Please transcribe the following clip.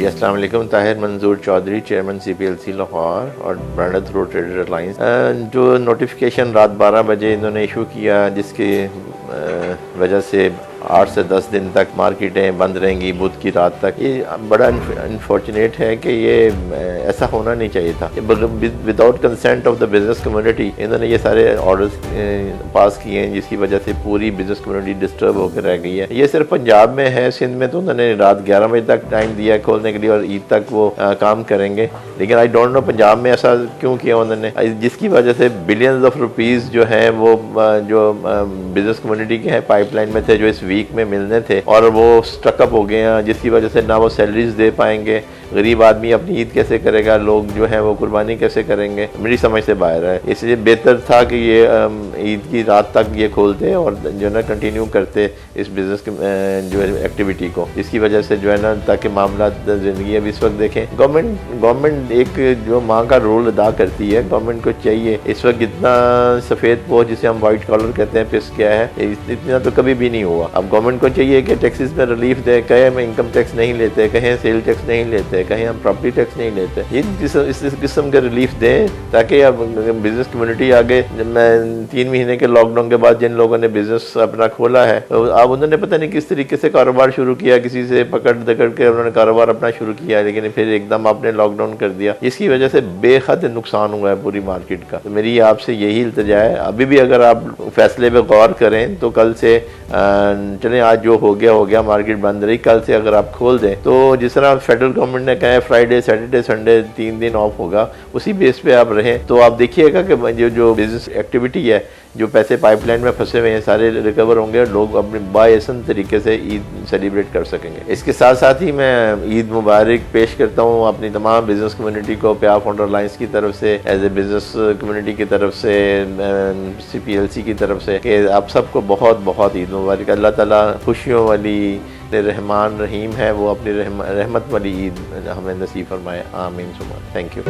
جی السلام علیکم. طاہر منظور Chaudhry, chairman CPLC Lahore اور برانڈ تھرو ٹریڈر الائنس. جو نوٹیفیکیشن رات 12 بجے انہوں نے ایشو کیا, جس کی وجہ سے 8 سے 10 دن تک مارکیٹیں بند رہیں گی بدھ کی رات تک, یہ بڑا انفارچونیٹ ہے کہ یہ ایسا ہونا نہیں چاہیے تھا. Without consent of the business community انہوں نے یہ سارے آرڈرز پاس کیے ہیں, جس کی وجہ سے پوری بزنس کمیونٹی ڈسٹرب ہو کے رہ گئی ہے. یہ صرف پنجاب میں ہے, سندھ میں تو انہوں نے رات 11 بجے تک ٹائم دیا کھولنے کے لیے اور عید تک وہ کام کریں گے, لیکن آئی ڈونٹ نو پنجاب میں ایسا کیوں کیا انہوں نے, جس کی وجہ سے بلینز آف روپیز جو ہیں وہ جو بزنس کمیونٹی کے ہیں پائپ لائن میں تھے, جو اس ویک میں ملنے تھے, اور وہ سٹک اپ ہو گئے ہیں, جس کی وجہ سے نہ وہ سیلریز دے پائیں گے. غریب آدمی اپنی عید کیسے کرے گا, لوگ جو ہیں وہ قربانی کیسے کریں گے, میری سمجھ سے باہر ہے. اس لیے بہتر تھا کہ یہ عید کی رات تک یہ کھولتے اور جو ہے نا کنٹینیو کرتے اس بزنس جو ہے ایکٹیویٹی کو, جس کی وجہ سے جو ہے نا تاکہ معاملات زندگی. اب اس وقت دیکھیں گورنمنٹ ایک جو ماں کا رول ادا کرتی ہے, گورنمنٹ کو چاہیے اس وقت اتنا سفید پوش جسے ہم وائٹ کالر کہتے ہیں پس کیا ہے, اتنا تو کبھی بھی نہیں ہوا. اب گورنمنٹ کو چاہیے کہ ٹیکسز میں ریلیف دے, کہیں ہم انکم ٹیکس نہیں لیتے, کہیں سیل ٹیکس نہیں لیتے, کہیں ہم پراپرٹی ٹیکس نہیں لیتے, یہ اس قسم کے ریلیف دیں تاکہ اب بزنس کمیونٹی آگے. میں 3 مہینے کے لاک ڈاؤن کے بعد جن لوگوں نے بزنس اپنا کھولا ہے, اب انہوں نے پتہ نہیں کس طریقے سے کاروبار شروع کیا, کسی سے پکڑ دکڑ کے انہوں نے کاروبار اپنا شروع کیا, لیکن پھر ایک دم آپ نے لاک ڈاؤن کر دیا, جس کی وجہ سے بے حد نقصان ہوا ہے پوری مارکیٹ کا. تو میری آپ سے یہی التجا ہے, ابھی بھی اگر آپ فیصلے پہ غور کریں تو کل سے چلیں, آج جو ہو گیا مارکیٹ بند رہی, کل سے اگر آپ کھول دیں تو جس طرح فیڈرل گورنمنٹ نے کہا ہے فرائیڈے سیٹرڈے سنڈے 3 دن آف ہوگا, اسی بیس پہ آپ رہیں تو آپ دیکھیے گا کہ جو بزنس ایکٹیویٹی ہے, جو پیسے پائپ لائن میں پھنسے ہوئے ہیں سارے ریکور ہوں گے, اور لوگ اپنے بااحسن طریقے سے عید سیلیبریٹ کر سکیں گے. اس کے ساتھ ساتھ ہی میں عید مبارک پیش کرتا ہوں اپنی تمام بزنس کمیونٹی کو, پیار فاؤنڈر الائنس کی طرف سے, ایز اے بزنس کمیونٹی کی طرف سے, CPLC کی طرف سے, کہ آپ سب کو بہت بہت عید مبارک. اللہ تعالیٰ خوشیوں والی رحمان رحیم ہے, وہ اپنی رحمت والی عید ہمیں نصیب فرمائے, آمین ثم تھینک یو.